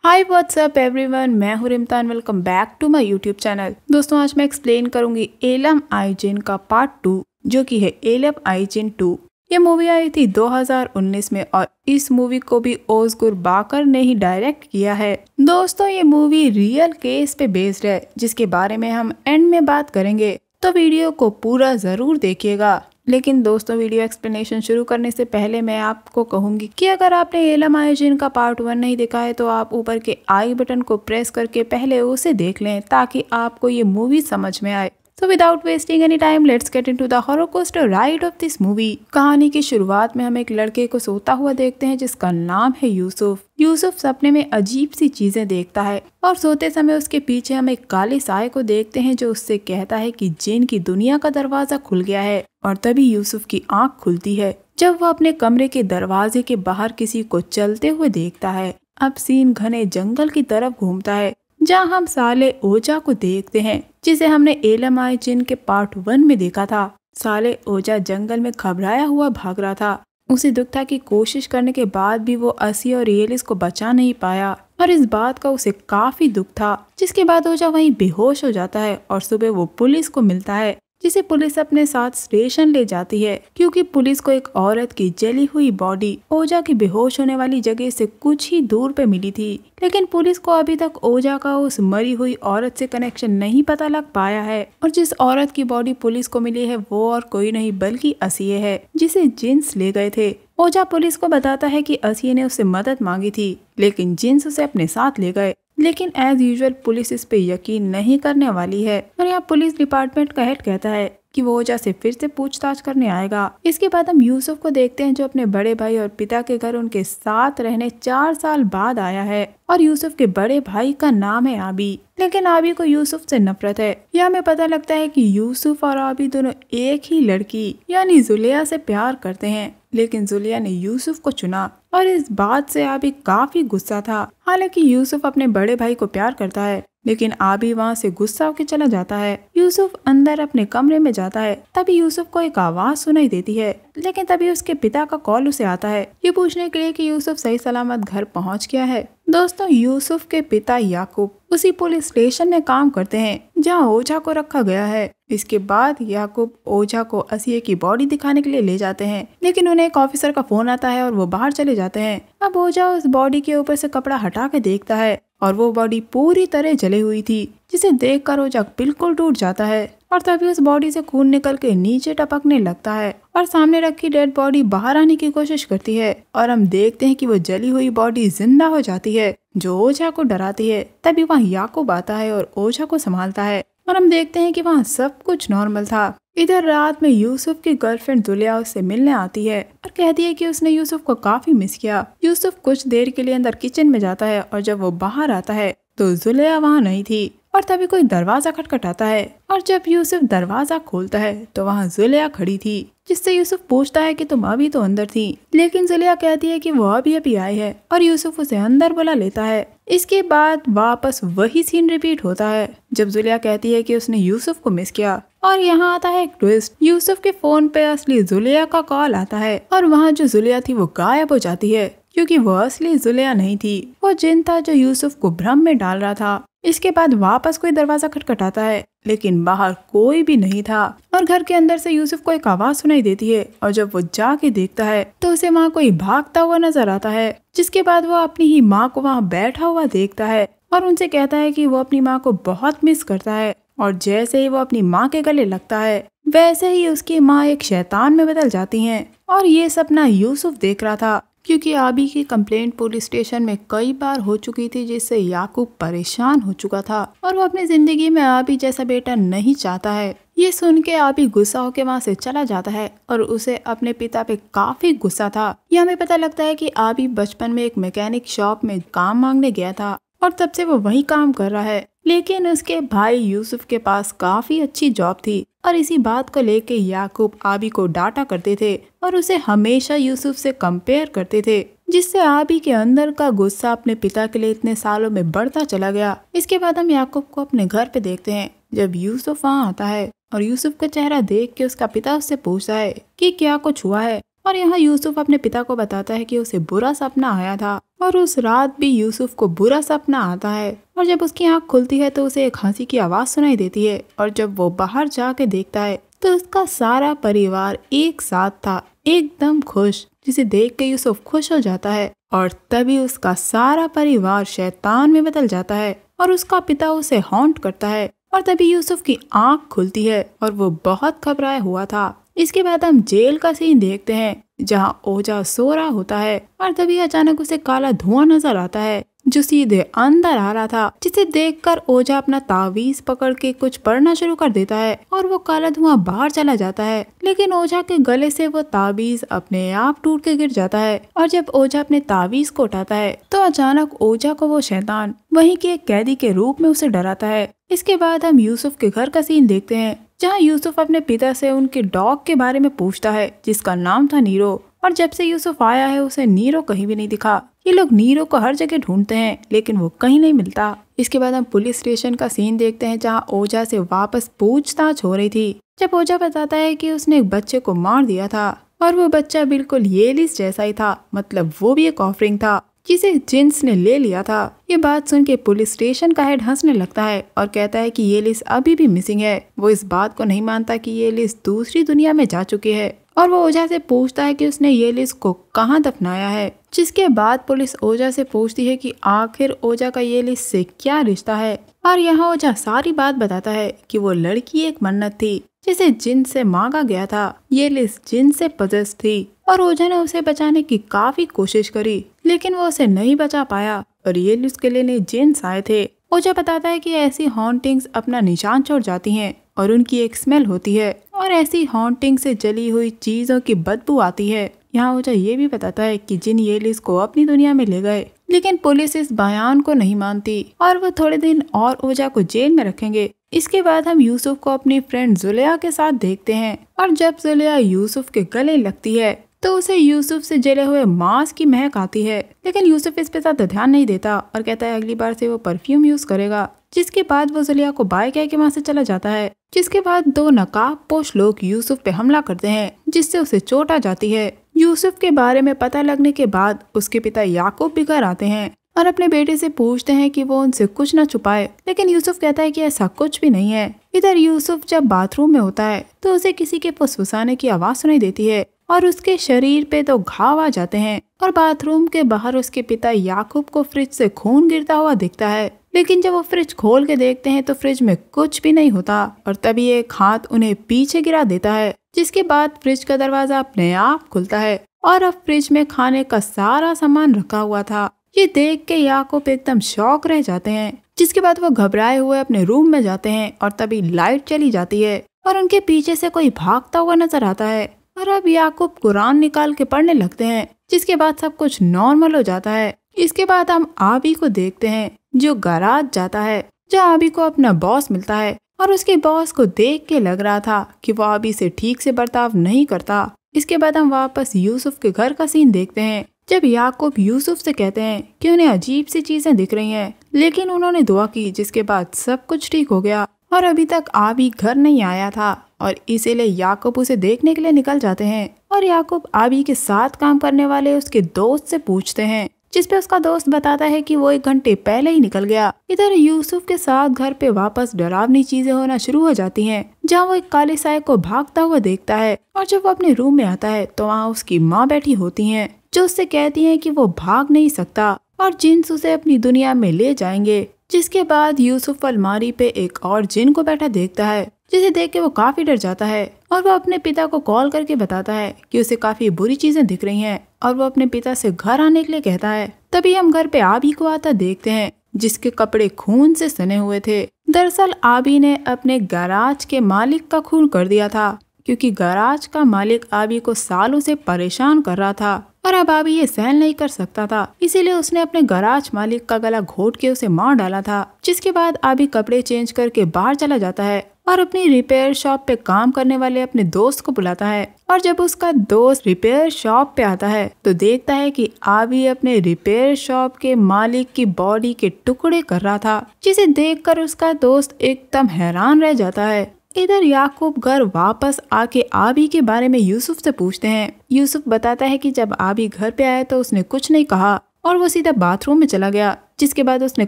Hi what's up everyone, मैं हूँ Rimtan. Welcome back to my YouTube channel. दोस्तों, आज मैं एक्सप्लेन करूंगी एलम आई जिन का पार्ट 2, जो कि है एलम आई जिन 2। ये मूवी आई थी 2019 में और इस मूवी को भी ओज़गुर बाकर ने ही डायरेक्ट किया है। दोस्तों, ये मूवी रियल केस पे बेस्ड है, जिसके बारे में हम एंड में बात करेंगे, तो वीडियो को पूरा जरूर देखिएगा। लेकिन दोस्तों, वीडियो एक्सप्लेनेशन शुरू करने से पहले मैं आपको कहूंगी कि अगर आपने एलम आई जिन का पार्ट 1 नहीं देखा है तो आप ऊपर के आई बटन को प्रेस करके पहले उसे देख लें, ताकि आपको ये मूवी समझ में आए। So without wasting any time, let's get into the roller coaster ride of this movie। कहानी की शुरुआत में हम एक लड़के को सोता हुआ देखते हैं, जिसका नाम है यूसुफ। यूसुफ सपने में अजीब सी चीजें देखता है और सोते समय उसके पीछे हम एक काले साए को देखते हैं, जो उससे कहता है कि जिन की दुनिया का दरवाजा खुल गया है। और तभी यूसुफ की आंख खुलती है जब वह अपने कमरे के दरवाजे के बाहर किसी को चलते हुए देखता है। अब सीन घने जंगल की तरफ घूमता है, जहाँ हम साले ओजा को देखते हैं, जिसे हमने एलम आई जिन के पार्ट 1 में देखा था। साले ओजा जंगल में घबराया हुआ भाग रहा था। उसे दुख था कि कोशिश करने के बाद भी वो असी और रियलिस को बचा नहीं पाया, और इस बात का उसे काफी दुख था। जिसके बाद ओजा वहीं बेहोश हो जाता है और सुबह वो पुलिस को मिलता है, जिसे पुलिस अपने साथ स्टेशन ले जाती है, क्योंकि पुलिस को एक औरत की जली हुई बॉडी ओजा की बेहोश होने वाली जगह से कुछ ही दूर पे मिली थी। लेकिन पुलिस को अभी तक ओजा का उस मरी हुई औरत से कनेक्शन नहीं पता लग पाया है, और जिस औरत की बॉडी पुलिस को मिली है वो और कोई नहीं बल्कि असिये है, जिसे जिन्स ले गए थे। ओजा पुलिस को बताता है कि असिये ने उससे मदद मांगी थी, लेकिन जिन्स उसे अपने साथ ले गए। लेकिन एज यूजुअल पुलिस इस पे यकीन नहीं करने वाली है, और यहाँ पुलिस डिपार्टमेंट का हेड कहता है कि वो ओजा से फिर से पूछताछ करने आएगा। इसके बाद हम यूसुफ को देखते हैं, जो अपने बड़े भाई और पिता के घर उनके साथ रहने 4 साल बाद आया है, और यूसुफ के बड़े भाई का नाम है आबी। लेकिन आबी को यूसुफ से नफरत है। यह हमें पता लगता है कि यूसुफ और आबी दोनों एक ही लड़की यानी जुलिया से प्यार करते हैं, लेकिन जुलिया ने यूसुफ को चुना, और इस बात से आबी काफी गुस्सा था। हालांकि यूसुफ अपने बड़े भाई को प्यार करता है, लेकिन आबी वहाँ से गुस्सा होकर चला जाता है। यूसुफ अंदर अपने कमरे में जाता है, तभी यूसुफ को एक आवाज सुनाई देती है। लेकिन तभी उसके पिता का कॉल उसे आता है, ये पूछने के लिए कि यूसुफ सही सलामत घर पहुँच गया है। दोस्तों, यूसुफ के पिता याकूब उसी पुलिस स्टेशन में काम करते हैं जहाँ ओझा को रखा गया है। इसके बाद याकूब ओझा को असिये की बॉडी दिखाने के लिए ले जाते हैं, लेकिन उन्हें एक ऑफिसर का फोन आता है और वो बाहर चले जाते हैं। अब ओझा उस बॉडी के ऊपर से कपड़ा हटा के देखता है, और वो बॉडी पूरी तरह जली हुई थी, जिसे देखकर ओझा बिल्कुल टूट जाता है। और तभी उस बॉडी से खून निकल के नीचे टपकने लगता है, और सामने रखी डेड बॉडी बाहर आने की कोशिश करती है, और हम देखते हैं कि वो जली हुई बॉडी जिंदा हो जाती है, जो ओझा को डराती है। तभी वहाँ याकूब आता है और ओझा को संभालता है, और हम देखते हैं कि वहाँ सब कुछ नॉर्मल था। इधर रात में यूसुफ की गर्लफ्रेंड जुलिया उससे मिलने आती है और कहती है कि उसने यूसुफ को काफी मिस किया। यूसुफ कुछ देर के लिए अंदर किचन में जाता है, और जब वो बाहर आता है तो जुलिया वहाँ नहीं थी। और तभी कोई दरवाजा खटखटाता है, और जब यूसुफ दरवाजा खोलता है तो वहाँ जुलिया खड़ी थी, जिससे यूसुफ पूछता है कि तुम अभी तो अंदर थी। लेकिन जुलिया कहती है कि वो अभी आई है, और यूसुफ उसे अंदर बुला लेता है। इसके बाद वापस वही सीन रिपीट होता है, जब जुलिया कहती है कि उसने यूसुफ को मिस किया। और यहाँ आता है एक ट्विस्ट। यूसुफ के फोन पे असली जुलिया का कॉल आता है, और वहाँ जो जुलिया थी वो गायब हो जाती है, क्योंकि वो असली जुलिया नहीं थी, वो जिन था जो यूसुफ को भ्रम में डाल रहा था। इसके बाद वापस कोई दरवाजा खटखटाता है, लेकिन बाहर कोई भी नहीं था, और घर के अंदर से यूसुफ को एक आवाज सुनाई देती है, और जब वो जाके देखता है तो उसे वहाँ कोई भागता हुआ नजर आता है। जिसके बाद वो अपनी ही माँ को वहाँ बैठा हुआ देखता है, और उनसे कहता है कि वो अपनी माँ को बहुत मिस करता है। और जैसे ही वो अपनी माँ के गले लगता है, वैसे ही उसकी माँ एक शैतान में बदल जाती है। और ये सपना यूसुफ देख रहा था, क्योंकि आबी की कंप्लेंट पुलिस स्टेशन में कई बार हो चुकी थी, जिससे याकूब परेशान हो चुका था, और वो अपनी जिंदगी में आबी जैसा बेटा नहीं चाहता है। ये सुन के आबी गुस्सा होके वहाँ से चला जाता है, और उसे अपने पिता पे काफी गुस्सा था। ये हमें पता लगता है कि आबी बचपन में एक मैकेनिक शॉप में काम मांगने गया था, और तब से वो वही काम कर रहा है। लेकिन उसके भाई यूसुफ के पास काफी अच्छी जॉब थी, और इसी बात को लेके याकूब आबी को डांटा करते थे, और उसे हमेशा यूसुफ से कंपेयर करते थे, जिससे आबी के अंदर का गुस्सा अपने पिता के लिए इतने सालों में बढ़ता चला गया। इसके बाद हम याकूब को अपने घर पे देखते हैं, जब यूसुफ वहाँ आता है, और यूसुफ का चेहरा देख के उसका पिता उससे पूछता है कि क्या कुछ हुआ है। और यहाँ यूसुफ अपने पिता को बताता है कि उसे बुरा सपना आया था और उस रात भी यूसुफ को बुरा सपना आता है। और जब उसकी आंख खुलती है तो उसे एक हंसी की आवाज सुनाई देती है और जब वो बाहर जाके देखता है तो उसका सारा परिवार एक साथ था, एकदम खुश, जिसे देख के यूसुफ खुश हो जाता है। और तभी उसका सारा परिवार शैतान में बदल जाता है और उसका पिता उसे हॉन्ट करता है। और तभी यूसुफ की आंख खुलती है और वो बहुत घबराया हुआ था। इसके बाद हम जेल का सीन देखते हैं जहाँ ओझा सो रहा होता है और तभी अचानक उसे काला धुआं नजर आता है जो सीधे अंदर आ रहा था, जिसे देखकर ओझा अपना तावीज पकड़ के कुछ पढ़ना शुरू कर देता है और वो काला धुआं बाहर चला जाता है। लेकिन ओझा के गले से वो तावीज अपने आप टूट के गिर जाता है और जब ओझा अपने तावीज को उठाता है तो अचानक ओझा को वो शैतान वहीं के एक कैदी के रूप में उसे डराता है। इसके बाद हम यूसुफ के घर का सीन देखते हैं जहाँ यूसुफ अपने पिता से उनके डॉग के बारे में पूछता है जिसका नाम था नीरो। और जब से यूसुफ आया है उसे नीरो कहीं भी नहीं दिखा। ये लोग नीरो को हर जगह ढूंढते हैं लेकिन वो कहीं नहीं मिलता। इसके बाद हम पुलिस स्टेशन का सीन देखते हैं जहाँ ओझा से वापस पूछताछ हो रही थी। जब ओझा बताता है कि उसने एक बच्चे को मार दिया था और वो बच्चा बिल्कुल येलिस जैसा ही था, मतलब वो भी एक ऑफरिंग था जिसे जिन्स ने ले लिया था। ये बात सुन के पुलिस स्टेशन का हेड हंसने लगता है और कहता है कि येलिस अभी भी मिसिंग है। वो इस बात को नहीं मानता कि येलिस दूसरी दुनिया में जा चुकी है और वो ओझा से पूछता है कि उसने येलिस को कहाँ दफनाया है। जिसके बाद पुलिस ओझा से पूछती है कि आखिर ओझा का येलिस से क्या रिश्ता है। और यहाँ ओझा सारी बात बताता है कि वो लड़की एक मन्नत थी जिसे जिन से मांगा गया था। येलिस जिन से पजेस थी और ओझा ने उसे बचाने की काफी कोशिश करी लेकिन वो उसे नहीं बचा पाया और येलिस के लिए जिन्स आए थे। ओझा बताता है कि ऐसी हॉन्टिंग्स अपना निशान छोड़ जाती हैं और उनकी एक स्मेल होती है और ऐसी हॉन्टिंग से जली हुई चीजों की बदबू आती है। यहाँ ओझा ये भी बताता है कि जिन येलिस को अपनी दुनिया में ले गए, लेकिन पुलिस इस बयान को नहीं मानती और वो थोड़े दिन और ओझा को जेल में रखेंगे। इसके बाद हम यूसुफ को अपनी फ्रेंड जुलिया के साथ देखते हैं और जब जुलिया यूसुफ के गले लगती है तो उसे यूसुफ से जले हुए मांस की महक आती है। लेकिन यूसुफ इस पे ज्यादा ध्यान नहीं देता और कहता है अगली बार से वो परफ्यूम यूज करेगा। जिसके बाद वो जुलिया को बाय कह के वहाँ से चला जाता है। जिसके बाद दो नकाबपोश लोग यूसुफ पे हमला करते हैं जिससे उसे चोट आ जाती है। यूसुफ के बारे में पता लगने के बाद उसके पिता याकूब भी घर आते हैं और अपने बेटे से पूछते हैं कि वो उनसे कुछ न छुपाए, लेकिन यूसुफ कहता है कि ऐसा कुछ भी नहीं है। इधर यूसुफ जब बाथरूम में होता है तो उसे किसी के फुसफुसाने की आवाज सुनाई देती है और उसके शरीर पे तो घाव आ जाते हैं और बाथरूम के बाहर उसके पिता याकूब को फ्रिज से खून गिरता हुआ दिखता है। लेकिन जब वो फ्रिज खोल के देखते हैं तो फ्रिज में कुछ भी नहीं होता और तभी एक हाथ उन्हें पीछे गिरा देता है। जिसके बाद फ्रिज का दरवाजा अपने आप खुलता है और अब फ्रिज में खाने का सारा सामान रखा हुआ था। ये देख के याकूब एकदम शॉक रह जाते हैं। जिसके बाद वो घबराए हुए अपने रूम में जाते हैं और तभी लाइट चली जाती है और उनके पीछे से कोई भागता हुआ नजर आता है और अब याकूब कुरान निकाल के पढ़ने लगते हैं। जिसके बाद सब कुछ नॉर्मल हो जाता है। इसके बाद हम आबी को देखते हैं जो गैराज जाता है जहाँ आबी को अपना बॉस मिलता है और उसके बॉस को देख के लग रहा था कि वो आबी से ठीक से बर्ताव नहीं करता। इसके बाद हम वापस यूसुफ के घर का सीन देखते हैं जब याकूब यूसुफ से कहते हैं कि उन्हें अजीब सी चीजें दिख रही हैं, लेकिन उन्होंने दुआ की जिसके बाद सब कुछ ठीक हो गया और अभी तक आबी घर नहीं आया था और इसीलिए याकूब उसे देखने के लिए निकल जाते हैं। और याकूब आबी के साथ काम करने वाले उसके दोस्त से पूछते हैं जिसपे उसका दोस्त बताता है कि वो 1 घंटे पहले ही निकल गया। इधर यूसुफ के साथ घर पे वापस डरावनी चीजें होना शुरू हो जाती हैं जहाँ वो एक काले साए को भागता हुआ देखता है और जब वो अपने रूम में आता है तो वहाँ उसकी माँ बैठी होती हैं जो उससे कहती हैं कि वो भाग नहीं सकता और जिन्स उसे अपनी दुनिया में ले जाएंगे। जिसके बाद यूसुफ अलमारी पे एक और जिन को बैठा देखता है जिसे देख के वो काफी डर जाता है और वो अपने पिता को कॉल करके बताता है कि उसे काफी बुरी चीजें दिख रही हैं और वो अपने पिता से घर आने के लिए कहता है। तभी हम घर पे आबी को आता देखते हैं जिसके कपड़े खून से सने हुए थे। दरअसल आबी ने अपने गैराज के मालिक का खून कर दिया था क्योंकि गैराज का मालिक आबी को सालों से परेशान कर रहा था और अब आबी ये सहन नहीं कर सकता था, इसीलिए उसने अपने गैराज मालिक का गला घोट के उसे मार डाला था। जिसके बाद आबी कपड़े चेंज करके बाहर चला जाता है और अपनी रिपेयर शॉप पे काम करने वाले अपने दोस्त को बुलाता है और जब उसका दोस्त रिपेयर शॉप पे आता है तो देखता है कि आबी अपने रिपेयर शॉप के मालिक की बॉडी के टुकड़े कर रहा था, जिसे देखकर उसका दोस्त एकदम हैरान रह जाता है। इधर याकूब घर वापस आके आबी के बारे में यूसुफ से पूछते हैं। यूसुफ बताता है कि जब आबी घर पे आया तो उसने कुछ नहीं कहा और वो सीधा बाथरूम में चला गया, जिसके बाद उसने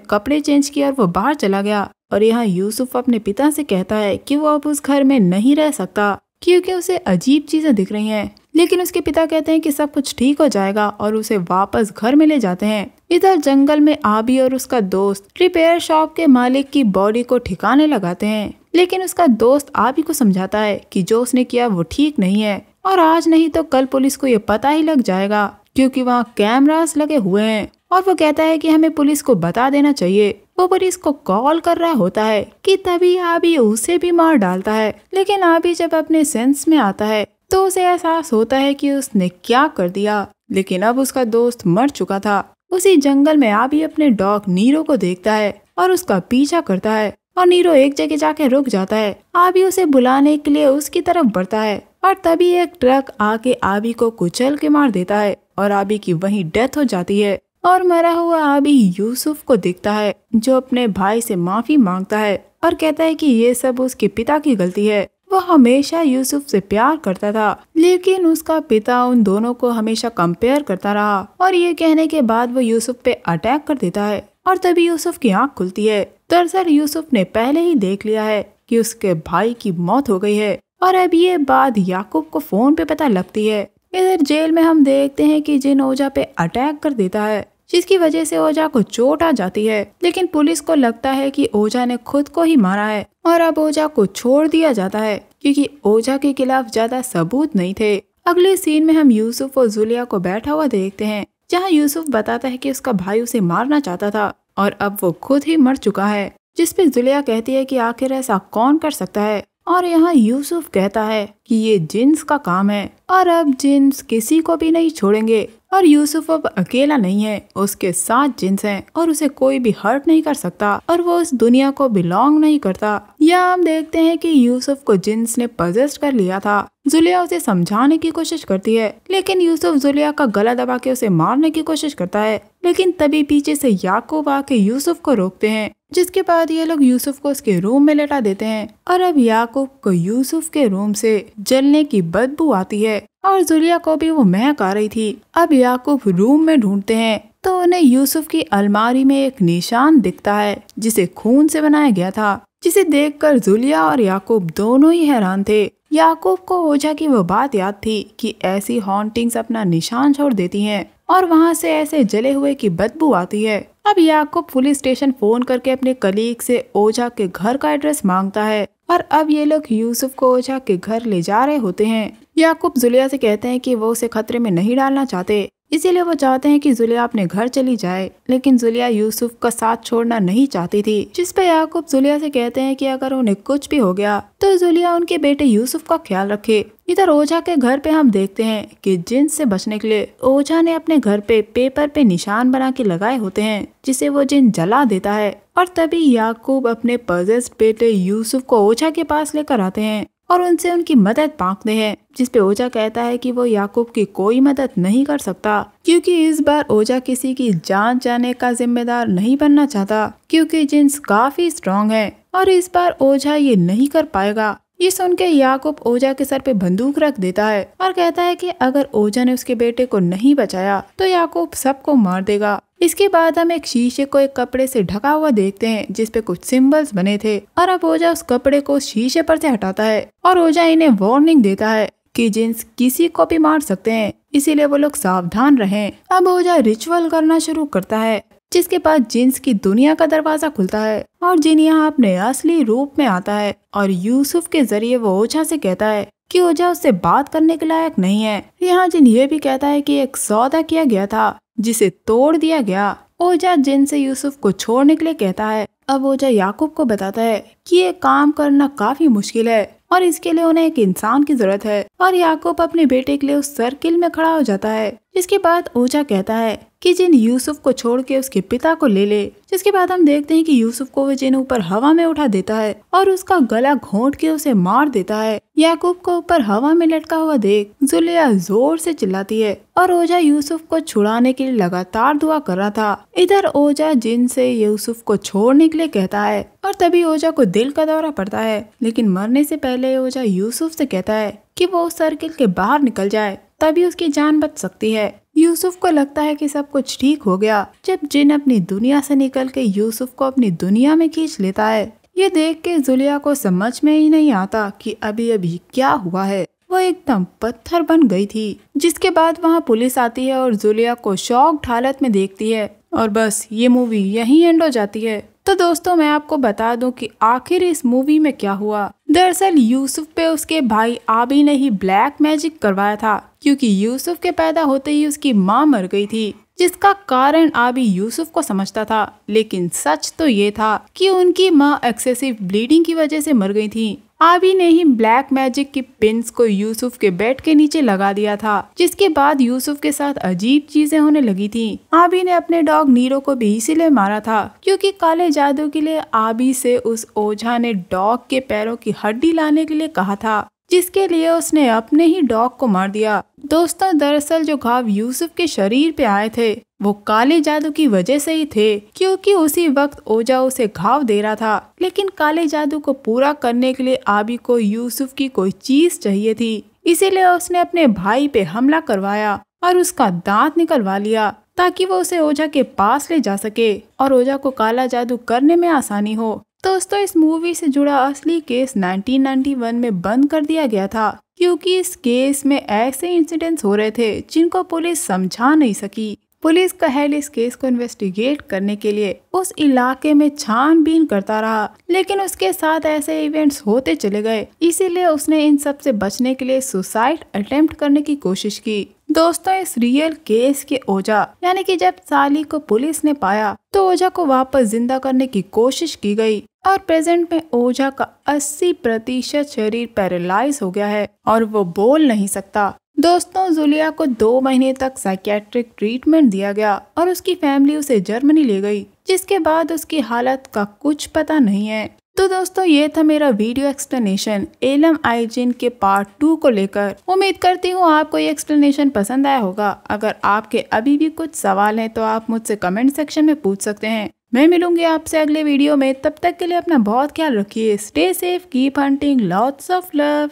कपड़े चेंज किए और वो बाहर चला गया। और यहाँ यूसुफ अपने पिता से कहता है कि वो अब उस घर में नहीं रह सकता क्योंकि उसे अजीब चीजें दिख रही हैं। लेकिन उसके पिता कहते हैं कि सब कुछ ठीक हो जाएगा और उसे वापस घर में ले जाते हैं। इधर जंगल में आबी और उसका दोस्त रिपेयर शॉप के मालिक की बॉडी को ठिकाने लगाते हैं, लेकिन उसका दोस्त आबी को समझाता है कि जो उसने किया वो ठीक नहीं है और आज नहीं तो कल पुलिस को ये पता ही लग जाएगा क्योंकि वहाँ कैमरास लगे हुए हैं। और वो कहता है कि हमें पुलिस को बता देना चाहिए। वो पुलिस को कॉल कर रहा होता है कि तभी आबी उसे भी मार डालता है। लेकिन आबी जब अपने सेंस में आता है तो उसे एहसास होता है कि उसने क्या कर दिया, लेकिन अब उसका दोस्त मर चुका था। उसी जंगल में आबी अपने डॉग नीरो को देखता है और उसका पीछा करता है और नीरो एक जगह जाके रुक जाता है। आबी उसे बुलाने के लिए उसकी तरफ बढ़ता है और तभी एक ट्रक आके आबी को कुचल के मार देता है और आबी की वहीं डेथ हो जाती है। और मरा हुआ आबी यूसुफ को दिखता है जो अपने भाई से माफी मांगता है और कहता है कि ये सब उसके पिता की गलती है। वो हमेशा यूसुफ से प्यार करता था, लेकिन उसका पिता उन दोनों को हमेशा कंपेयर करता रहा और ये कहने के बाद वो यूसुफ पे अटैक कर देता है। और तभी यूसुफ की आंख खुलती है। दरअसल यूसुफ ने पहले ही देख लिया है कि उसके भाई की मौत हो गई है और अब ये बात याकूब को फोन पे पता लगती है। इधर जेल में हम देखते हैं कि जिन ओजा पे अटैक कर देता है, जिसकी वजह से ओजा को चोट आ जाती है। लेकिन पुलिस को लगता है कि ओजा ने खुद को ही मारा है और अब ओजा को छोड़ दिया जाता है क्योंकि ओजा के खिलाफ ज्यादा सबूत नहीं थे। अगले सीन में हम यूसुफ और जुलिया को बैठा हुआ देखते हैं, जहां यूसुफ बताता है कि उसका भाई उसे मारना चाहता था और अब वो खुद ही मर चुका है, जिसपे जुलिया कहती है कि आखिर ऐसा कौन कर सकता है। और यहाँ यूसुफ कहता है कि ये जिन्स का काम है और अब जिन्स किसी को भी नहीं छोड़ेंगे। और यूसुफ अब अकेला नहीं है, उसके 7 जिन्स हैं और उसे कोई भी हर्ट नहीं कर सकता और वो इस दुनिया को बिलोंग नहीं करता। यहाँ हम देखते हैं कि यूसुफ को जिन्स ने पजेस्ट कर लिया था। जुलिया उसे समझाने की कोशिश करती है, लेकिन यूसुफ जुलिया का गला दबा के उसे मारने की कोशिश करता है। लेकिन तभी पीछे से याकूब आके यूसुफ को रोकते हैं, जिसके बाद ये लोग यूसुफ को उसके रूम में लेटा देते हैं। और अब याकूब को यूसुफ के रूम से जलने की बदबू आती है और जुलिया को भी वो महक आ रही थी। अब याकूब रूम में ढूंढते हैं तो उन्हें यूसुफ की अलमारी में एक निशान दिखता है जिसे खून से बनाया गया था, जिसे देखकर जुलिया और याकूब दोनों ही हैरान थे। याकूब को ओझा की वो बात याद थी कि ऐसी हॉन्टिंग्स अपना निशान छोड़ देती हैं और वहाँ से ऐसे जले हुए की बदबू आती है। अब याकूब पुलिस स्टेशन फोन करके अपने कलीग से ओझा के घर का एड्रेस मांगता है और अब ये लोग यूसुफ को ओझा के घर ले जा रहे होते हैं। याकूब जुलिया से कहते हैं कि वो उसे खतरे में नहीं डालना चाहते, इसीलिए वो चाहते हैं कि जुलिया अपने घर चली जाए। लेकिन जुलिया यूसुफ का साथ छोड़ना नहीं चाहती थी, जिस पे याकूब जुलिया से कहते हैं कि अगर उन्हें कुछ भी हो गया तो जुलिया उनके बेटे यूसुफ का ख्याल रखे। इधर ओझा के घर पे हम देखते हैं कि जिन से बचने के लिए ओझा ने अपने घर पे पेपर पे निशान बना के लगाए होते हैं, जिसे वो जिन जला देता है। और तभी याकूब अपने पजेस्ड बेटे यूसुफ को ओझा के पास लेकर आते हैं और उनसे उनकी मदद मांगते हैं, जिसपे ओझा कहता है कि वो याकूब की कोई मदद नहीं कर सकता क्योंकि इस बार ओझा किसी की जान जाने का जिम्मेदार नहीं बनना चाहता, क्योंकि जिन्स काफी स्ट्रॉन्ग है और इस बार ओझा ये नहीं कर पाएगा। ये सुन के याकूब ओझा के सर पे बंदूक रख देता है और कहता है कि अगर ओझा ने उसके बेटे को नहीं बचाया तो याकूब सबको मार देगा। इसके बाद हम एक शीशे को एक कपड़े से ढका हुआ देखते हैं जिसपे कुछ सिंबल्स बने थे और अब ओझा उस कपड़े को शीशे पर से हटाता है और ओझा इन्हें वार्निंग देता है कि जिन्स किसी को भी मार सकते हैं, इसीलिए वो लोग सावधान रहें। अब ओझा रिचुअल करना शुरू करता है, जिसके बाद जिन्स की दुनिया का दरवाजा खुलता है और जिन यहाँ अपने असली रूप में आता है और यूसुफ के जरिए वो ओझा से कहता है कि ओझा उससे बात करने के लायक नहीं है। यहाँ जिन ये भी कहता है कि एक सौदा किया गया था जिसे तोड़ दिया गया। ओझा जिन से यूसुफ को छोड़ने के लिए कहता है। अब ओझा याकूब को बताता है कि ये काम करना काफी मुश्किल है और इसके लिए उन्हें एक इंसान की जरूरत है और याकूब अपने बेटे के लिए उस सर्किल में खड़ा हो जाता है इसके बाद ओजा कहता है कि जिन यूसुफ को छोड़ के उसके पिता को ले ले। जिसके बाद हम देखते हैं कि यूसुफ को वो जिन ऊपर हवा में उठा देता है और उसका गला घोंट के उसे मार देता है। याकूब को ऊपर हवा में लटका हुआ देख जुलिया जोर से चिल्लाती है और ओजा यूसुफ को छुड़ाने के लिए लगातार दुआ कर रहा था। इधर ओजा जिन से यूसुफ को छोड़ने के लिए कहता है और तभी ओजा को दिल का दौरा पड़ता है, लेकिन मरने से पहले ओजा यूसुफ से कहता है कि वो उस सर्किल के बाहर निकल जाए, तभी उसकी जान बच सकती है। यूसुफ को लगता है कि सब कुछ ठीक हो गया जब जिन अपनी दुनिया से निकल के यूसुफ को अपनी दुनिया में खींच लेता है। ये देख के जुलिया को समझ में ही नहीं आता कि अभी अभी क्या हुआ है। वो एकदम पत्थर बन गई थी। जिसके बाद वहाँ पुलिस आती है और जुलिया को शॉक्ड हालत में देखती है और बस ये मूवी यहीं एंड हो जाती है। तो दोस्तों मैं आपको बता दूं कि आखिर इस मूवी में क्या हुआ। दरअसल यूसुफ पे उसके भाई आबी ने ही ब्लैक मैजिक करवाया था, क्योंकि यूसुफ के पैदा होते ही उसकी माँ मर गई थी, जिसका कारण आबी यूसुफ को समझता था। लेकिन सच तो ये था कि उनकी माँ एक्सेसिव ब्लीडिंग की वजह से मर गई थी। आबी ने ही ब्लैक मैजिक की पिन्स को यूसुफ के बेड के नीचे लगा दिया था, जिसके बाद यूसुफ के साथ अजीब चीजें होने लगी थी। आबी ने अपने डॉग नीरो को भी इसीलिए मारा था क्योंकि काले जादू के लिए आबी से उस ओझा ने डॉग के पैरों की हड्डी लाने के लिए कहा था, जिसके लिए उसने अपने ही डॉग को मार दिया। दोस्तों दरअसल जो घाव यूसुफ के शरीर पे आए थे वो काले जादू की वजह से ही थे, क्योंकि उसी वक्त ओजा उसे घाव दे रहा था। लेकिन काले जादू को पूरा करने के लिए आबी को यूसुफ की कोई चीज चाहिए थी, इसीलिए उसने अपने भाई पे हमला करवाया और उसका दांत निकलवा लिया ताकि वो उसे ओझा के पास ले जा सके और ओझा को काला जादू करने में आसानी हो। दोस्तों इस मूवी से जुड़ा असली केस 1991 में बंद कर दिया गया था, क्योंकि इस केस में ऐसे इंसिडेंट्स हो रहे थे जिनको पुलिस समझा नहीं सकी। पुलिस का हेड इस केस को इन्वेस्टिगेट करने के लिए उस इलाके में छानबीन करता रहा, लेकिन उसके साथ ऐसे इवेंट्स होते चले गए, इसीलिए उसने इन सब से बचने के लिए सुसाइड अटेम्प्ट करने की कोशिश की। दोस्तों इस रियल केस के ओझा यानी कि जब साली को पुलिस ने पाया तो ओझा को वापस जिंदा करने की कोशिश की गई और प्रेजेंट में ओझा का 80% शरीर पैरालाइज हो गया है और वो बोल नहीं सकता। दोस्तों जुलिया को 2 महीने तक साइकेट्रिक ट्रीटमेंट दिया गया और उसकी फैमिली उसे जर्मनी ले गई, जिसके बाद उसकी हालत का कुछ पता नहीं है। तो दोस्तों ये था मेरा वीडियो एक्सप्लेनेशन एलम आइजिन के पार्ट 2 को लेकर। उम्मीद करती हूँ आपको ये एक्सप्लेनेशन पसंद आया होगा। अगर आपके अभी भी कुछ सवाल हैं तो आप मुझसे कमेंट सेक्शन में पूछ सकते हैं। मैं मिलूंगी आपसे अगले वीडियो में, तब तक के लिए अपना बहुत ख्याल रखिए। Stay safe, keep hunting, lots of love.